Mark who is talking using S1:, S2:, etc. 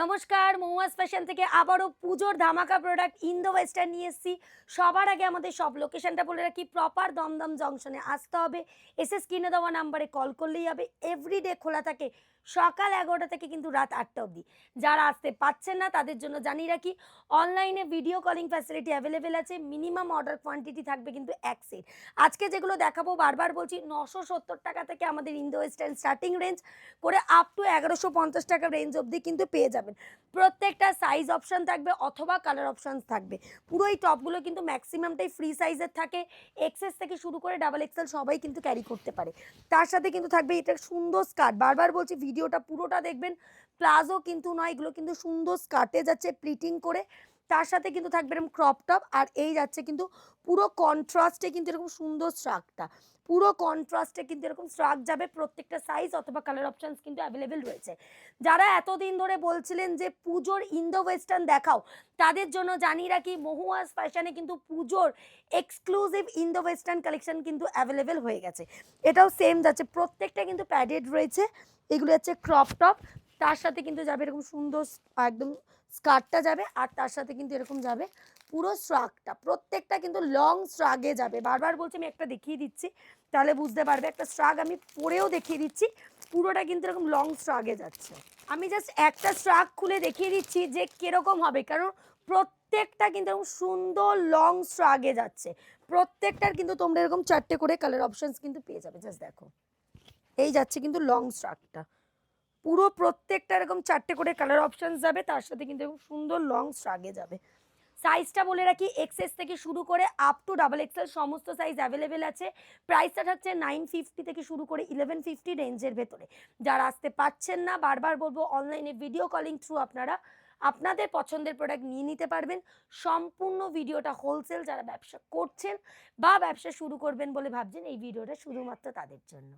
S1: নমস্কার, মহুয়াস ফ্যাশন থেকে আবারও পুজোর ধামাকা প্রোডাক্ট ইন্দো ওয়েস্টার্ন নিয়ে এসেছি। সবার আগে আমাদের সব লোকেশনটা বলে রাখি, প্রপার দমদম জংশনে আসতে হবে। এসে স্ক্রিনে দেওয়া নাম্বারে কল করলেই হবে। এভরিডে খোলা থাকে সকাল 11টা থেকে কিন্তু রাত 8টা অবধি। যারা আসতে পাচ্ছেন না তাদের জন্য জানিয়ে রাখি, অনলাইনে ভিডিও কলিং ফ্যাসিলিটি অ্যাভেলেবেল আছে। মিনিমাম অর্ডার কোয়ান্টিটি থাকবে কিন্তু এক সেট। আজকে যেগুলো দেখাবো বারবার বলছি, 970 টাকা থেকে আমাদের ইন্দো ওয়েস্টার্ন স্টার্টিং রেঞ্জ করে আপ টু 1150 টাকা রেঞ্জ অবধি কিন্তু পেয়ে যাবেন। প্রত্যেকটা সাইজ অপশন থাকবে অথবা কালার অপশনস থাকবে। পুরো এই টপগুলো কিন্তু ম্যাক্সিমামটাই ফ্রি সাইজের থাকে। এক্সেস থেকে শুরু করে ডাবল এক্সেল সবাই কিন্তু ক্যারি করতে পারে। তার সাথে কিন্তু থাকবে এটা সুন্দর স্কার্ট, বারবার বলছি ভিডিওটা পুরোটা দেখবেন। প্লাজো কিন্তু নয়, এগুলো কিন্তু সুন্দর স্কার্টে যাচ্ছে প্লিটিং করে। তার সাথে কিন্তু থাকবে এরকম ক্রপ টপ, আর এই যাচ্ছে কিন্তু পুরো কন্ট্রাস্টে কিন্তু এরকম সুন্দর স্ট্রাকটা, পুরো কন্ট্রাস্টে কিন্তু এরকম স্ট্রাক যাবে। প্রত্যেকটা সাইজ অথবা কালার অপশনস কিন্তু অ্যাভেলেবেল রয়েছে। যারা এতদিন ধরে বলছিলেন যে পুজোর ইন্দো ওয়েস্টার্ন দেখাও, তাদের জন্য জানিয়ে রাখি মহুয়াস ফ্যাশনে কিন্তু পুজোর এক্সক্লুসিভ ইন্দো ওয়েস্টার্ন কালেকশন কিন্তু অ্যাভেলেবেল হয়ে গেছে। এটাও সেম যাচ্ছে, প্রত্যেকটা কিন্তু প্যাডেড রয়েছে। এগুলো হচ্ছে ক্রপ টপ, তার সাথে কিন্তু যাবে এরকম সুন্দর একদম স্কার্টটা যাবে, আর তার সাথে কিন্তু এরকম যাবে পুরো স্ট্রাকটা। প্রত্যেকটা কিন্তু লং স্ট্রাগে যাবে। বারবার বলছি, আমি একটা দেখিয়ে দিচ্ছি তাহলে বুঝতে পারবে। একটা স্ট্রাগ আমি পরেও দেখিয়ে দিচ্ছি, পুরোটা কিন্তু এরকম লং স্ট্রাগে যাচ্ছে। আমি জাস্ট একটা স্ট্রাক খুলে দেখিয়ে দিচ্ছি যে কিরকম হবে, কারণ প্রত্যেকটা কিন্তু এরকম সুন্দর লং স্ট্রাগে যাচ্ছে। প্রত্যেকটার কিন্তু তোমরা এরকম 4টে করে কালার অপশনস কিন্তু পেয়ে যাবে। জাস্ট দেখো, এই যাচ্ছে কিন্তু লং স্ট্রাকটা। পুরো প্রত্যেকটা এরকম 4টে করে কালার অপশনস যাবে, তার সাথে কিন্তু এরকম সুন্দর লং স্ট্রাগে যাবে। সাইজটা বলে রাখি, এক্সএস থেকে শুরু করে আপ টু ডাবল এক্সেল সমস্ত সাইজ অ্যাভেলেবেল আছে। প্রাইসটা থাকছে 950 থেকে শুরু করে 1150 রেঞ্জের ভেতরে। যারা আসতে পাচ্ছেন না, বারবার বলবো অনলাইনে ভিডিও কলিং থ্রু আপনারা আপনাদের পছন্দের প্রোডাক্ট নিয়ে নিতে পারবেন। সম্পূর্ণ ভিডিওটা হোলসেল, যারা ব্যবসা করছেন বা ব্যবসা শুরু করবেন বলে ভাবছেন, এই ভিডিওটা শুধুমাত্র তাদের জন্য।